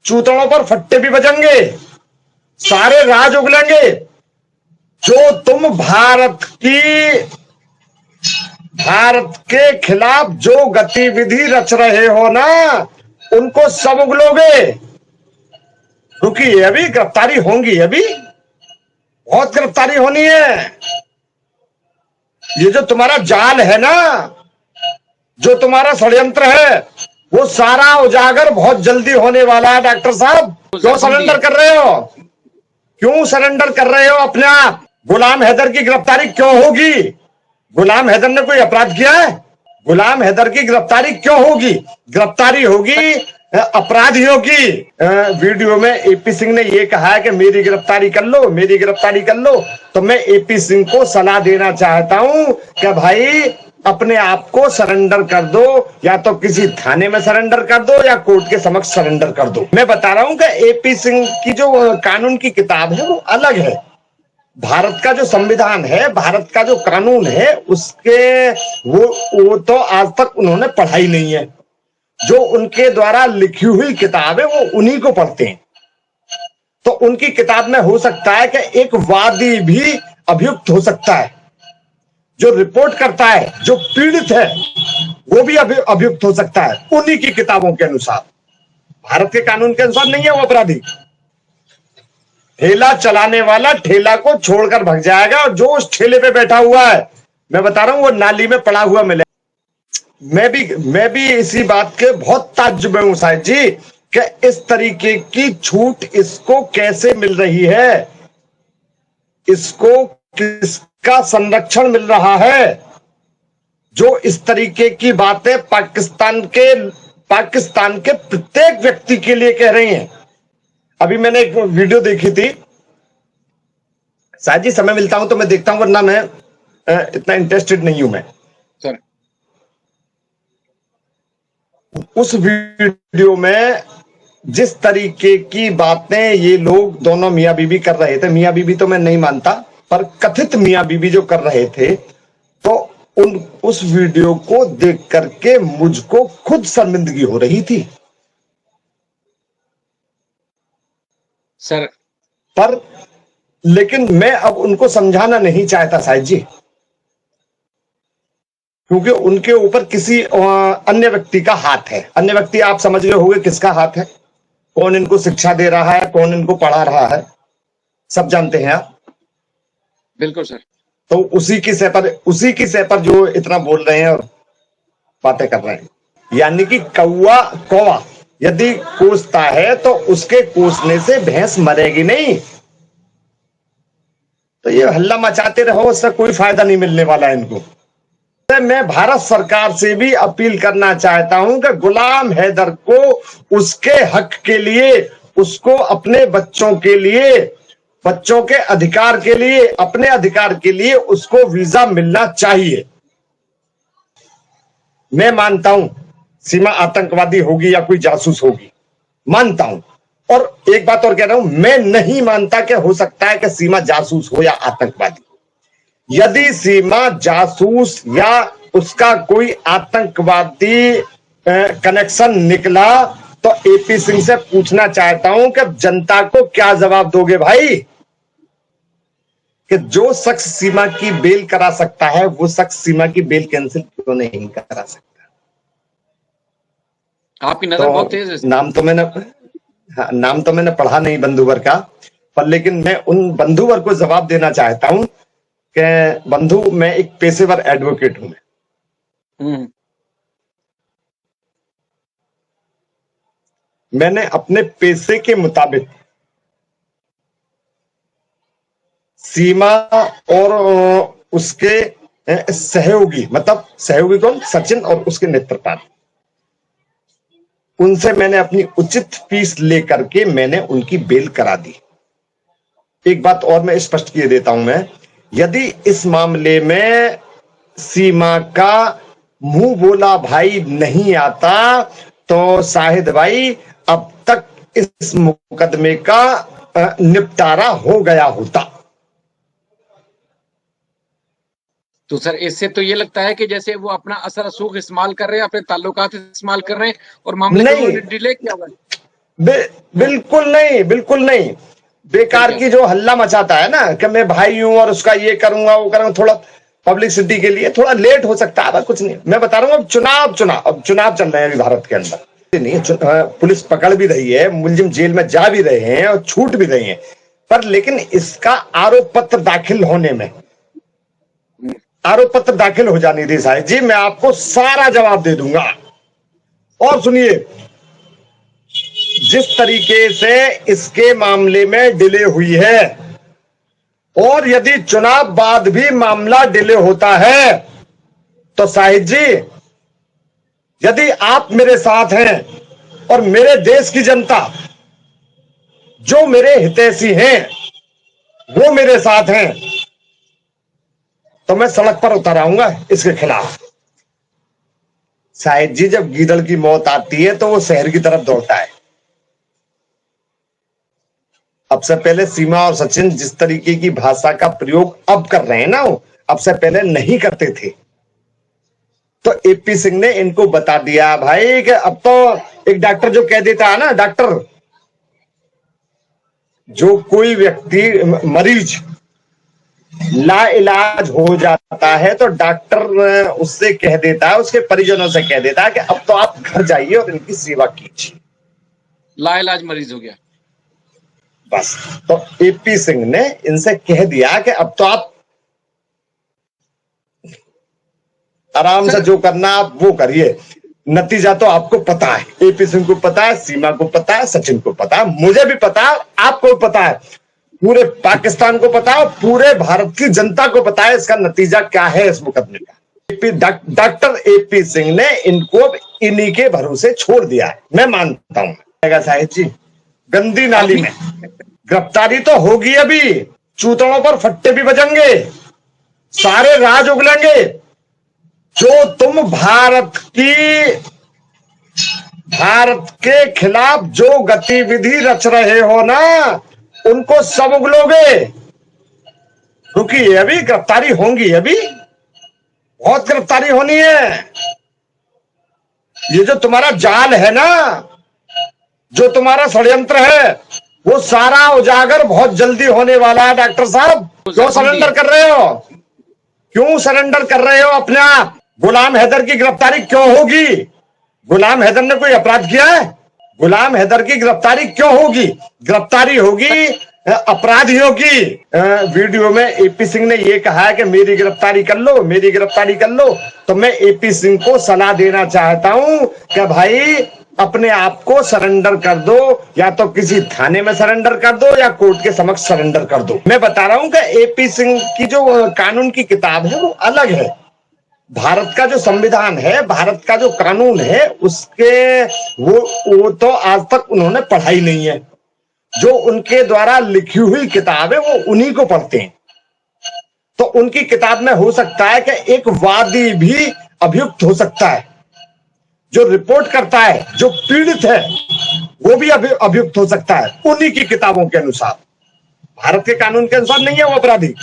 चूतड़ों पर फट्टे भी बजेंगे, सारे राज उगलेंगे। जो तुम भारत के खिलाफ जो गतिविधि रच रहे हो ना, उनको सब उगलोगे। क्योंकि अभी गिरफ्तारी होंगी, अभी बहुत गिरफ्तारी होनी है। ये जो तुम्हारा जाल है ना, जो तुम्हारा षड्यंत्र है, वो सारा उजागर बहुत जल्दी होने वाला है। डॉक्टर साहब, क्यों सरेंडर कर रहे हो? क्यों सरेंडर कर रहे हो अपने आप? गुलाम हैदर की गिरफ्तारी क्यों होगी? गुलाम हैदर ने कोई अपराध किया है? गुलाम हैदर की गिरफ्तारी क्यों होगी? गिरफ्तारी होगी अपराधियों की। वीडियो में एपी सिंह ने यह कहा है कि मेरी गिरफ्तारी कर लो, मेरी गिरफ्तारी कर लो। तो मैं एपी सिंह को सलाह देना चाहता हूं कि भाई अपने आप को सरेंडर कर दो, या तो किसी थाने में सरेंडर कर दो या कोर्ट के समक्ष सरेंडर कर दो। मैं बता रहा हूं कि एपी सिंह की जो कानून की किताब है वो अलग है। भारत का जो संविधान है, भारत का जो कानून है, उसके वो तो आज तक उन्होंने पढ़ाई नहीं है। जो उनके द्वारा लिखी हुई किताब है वो उन्हीं को पढ़ते हैं। तो उनकी किताब में हो सकता है कि एक वादी भी अभियुक्त हो सकता है, जो रिपोर्ट करता है, जो पीड़ित है, वो भी अभियुक्त हो सकता है उन्हीं की किताबों के अनुसार। भारत के कानून के अनुसार नहीं है वो अपराधी। ठेला चलाने वाला ठेला को छोड़कर भाग जाएगा, और जो उस ठेले पे बैठा हुआ है, मैं बता रहा हूं, वो नाली में पड़ा हुआ मिले। मैं भी इसी बात के बहुत ताज्जुब में हूं साहिब जी कि इस तरीके की छूट इसको कैसे मिल रही है, इसको किसका संरक्षण मिल रहा है, जो इस तरीके की बातें पाकिस्तान के प्रत्येक व्यक्ति के लिए कह रही हैं। अभी मैंने एक वीडियो देखी थी, शायद जी समय मिलता हूं तो मैं देखता हूं, वरना मैं इतना इंटरेस्टेड नहीं हूं मैं सर। उस वीडियो में जिस तरीके की बातें ये लोग दोनों मियां बीवी कर रहे थे, मियां बीवी तो मैं नहीं मानता, पर कथित मियां बीवी जो कर रहे थे, तो उस वीडियो को देख करके मुझको खुद शर्मिंदगी हो रही थी सर। पर लेकिन मैं अब उनको समझाना नहीं चाहता साहिब जी, क्योंकि उनके ऊपर किसी अन्य व्यक्ति का हाथ है। अन्य व्यक्ति आप समझ रहे होंगे किसका हाथ है, कौन इनको शिक्षा दे रहा है, कौन इनको पढ़ा रहा है, सब जानते हैं आप। बिल्कुल सर। तो उसी की सह पर जो इतना बोल रहे हैं और बातें कर रहे हैं, यानी कि कौवा यदि कोसता है तो उसके कोसने से भैंस मरेगी नहीं। तो ये हल्ला मचाते रहो, उससे कोई फायदा नहीं मिलने वाला है इनको। मैं भारत सरकार से भी अपील करना चाहता हूं कि गुलाम हैदर को उसके हक के लिए, उसको अपने बच्चों के लिए, बच्चों के अधिकार के लिए, अपने अधिकार के लिए उसको वीजा मिलना चाहिए। मैं मानता हूं सीमा आतंकवादी होगी या कोई जासूस होगी, मानता हूं। और एक बात और कह रहा हूं, मैं नहीं मानता कि हो सकता है कि सीमा जासूस हो या आतंकवादी। यदि सीमा जासूस या उसका कोई आतंकवादी कनेक्शन निकला तो एपी सिंह से पूछना चाहता हूं कि जनता को क्या जवाब दोगे भाई, कि जो शख्स सीमा की बेल करा सकता है वो शख्स सीमा की बेल कैंसिल क्यों नहीं करा सकता? आपकी नजर बहुत तेज है। नाम तो मैंने पढ़ा नहीं बंधुवर का, पर लेकिन मैं उन बंधुवर को जवाब देना चाहता हूं कि बंधु, मैं एक पेशेवर एडवोकेट हूं। मैंने अपने पेशे के मुताबिक सीमा और उसके सहयोगी, मतलब सहयोगी कौन, सचिन और उसके नेत्रपाल, उनसे मैंने अपनी उचित फीस लेकर के मैंने उनकी बेल करा दी। एक बात और मैं स्पष्ट किए देता हूं, मैं यदि इस मामले में सीमा का मुंह बोला भाई नहीं आता तो शाहिद भाई अब तक इस मुकदमे का निपटारा हो गया होता। तो सर इससे तो ये लगता है कि जैसे वो अपना असर सूख इस्तेमाल कर रहे हैं, अपने ताल्लुकात इस्तेमाल कर रहे हैं और मामले को डिले किया हुआ है। बिल्कुल नहीं, बिल्कुल नहीं। बेकार की जो हल्ला मचाता है ना कि मैं भाई हूं और उसका ये करूंगा वो करूंगा, थोड़ा पब्लिसिटी के लिए थोड़ा लेट हो सकता है, कुछ नहीं। मैं बता रहा हूँ, अब चुनाव चल रहे हैं अभी भारत के अंदर। नहीं, पुलिस पकड़ भी रही है, मुलजिम जेल में जा भी रहे हैं और छूट भी रहे हैं, पर लेकिन इसका आरोप पत्र दाखिल होने में, आरोप पत्र दाखिल हो जाने दी साहिब जी, मैं आपको सारा जवाब दे दूंगा। और सुनिए, जिस तरीके से इसके मामले में डिले हुई है, और यदि चुनाव बाद भी मामला डिले होता है, तो साहिब जी, यदि आप मेरे साथ हैं और मेरे देश की जनता जो मेरे हितैषी हैं वो मेरे साथ हैं, तो मैं सड़क पर उतर आऊंगा इसके खिलाफ। साहिब जी, जब गीदड़ की मौत आती है तो वो शहर की तरफ दौड़ता है। अब से पहले सीमा और सचिन जिस तरीके की भाषा का प्रयोग अब कर रहे हैं ना, वो अब से पहले नहीं करते थे। तो एपी सिंह ने इनको बता दिया भाई कि अब तो एक डॉक्टर जो कह देता है ना, डॉक्टर, जो कोई व्यक्ति मरीज लाइलाज हो जाता है तो डॉक्टर उससे कह देता है, उसके परिजनों से कह देता है कि अब तो आप घर जाइए और इनकी सेवा कीजिए। लाइलाज मरीज हो गया बस। तो एपी सिंह ने इनसे कह दिया कि अब तो आप आराम से जो करना आप वो करिए, नतीजा तो आपको पता है। एपी सिंह को पता है, सीमा को पता है, सचिन को पता है, मुझे भी पता है, आपको भी पता है, पूरे पाकिस्तान को पता है, पूरे भारत की जनता को पता है इसका नतीजा क्या है इस मुकदमे का। डॉक्टर एपी सिंह ने इनको इन्हीं के भरोसे छोड़ दिया है, मैं मानता हूं। साहिब जी, गंदी नाली में गिरफ्तारी तो होगी, अभी चूतड़ों पर फट्टे भी बजेंगे, सारे राज उगलेंगे। जो तुम भारत के खिलाफ जो गतिविधि रच रहे हो ना, उनको सब उगलोगे। रुकिए, अभी गिरफ्तारी होंगी, अभी बहुत गिरफ्तारी होनी है। ये जो तुम्हारा जाल है ना, जो तुम्हारा षड्यंत्र है, वो सारा उजागर बहुत जल्दी होने वाला है। डॉक्टर साहब, क्यों सरेंडर कर रहे हो? क्यों सरेंडर कर रहे हो अपने आप? गुलाम हैदर की गिरफ्तारी क्यों होगी? गुलाम हैदर ने कोई अपराध किया है? गुलाम हैदर की गिरफ्तारी क्यों होगी? गिरफ्तारी होगी अपराधियों की। वीडियो में एपी सिंह ने ये कहा है कि मेरी गिरफ्तारी कर लो, मेरी गिरफ्तारी कर लो। तो मैं एपी सिंह को सलाह देना चाहता हूं कि भाई अपने आप को सरेंडर कर दो, या तो किसी थाने में सरेंडर कर दो या कोर्ट के समक्ष सरेंडर कर दो। मैं बता रहा हूं कि एपी सिंह की जो कानून की किताब है वो अलग है। भारत का जो संविधान है, भारत का जो कानून है, उसके वो तो आज तक उन्होंने पढ़ाई नहीं है। जो उनके द्वारा लिखी हुई किताब है वो उन्हीं को पढ़ते हैं। तो उनकी किताब में हो सकता है कि एक वादी भी अभियुक्त हो सकता है, जो रिपोर्ट करता है, जो पीड़ित है, वो भी अभियुक्त हो सकता है उन्हीं की किताबों के अनुसार। भारत के कानून के अनुसार नहीं है वो अपराधी।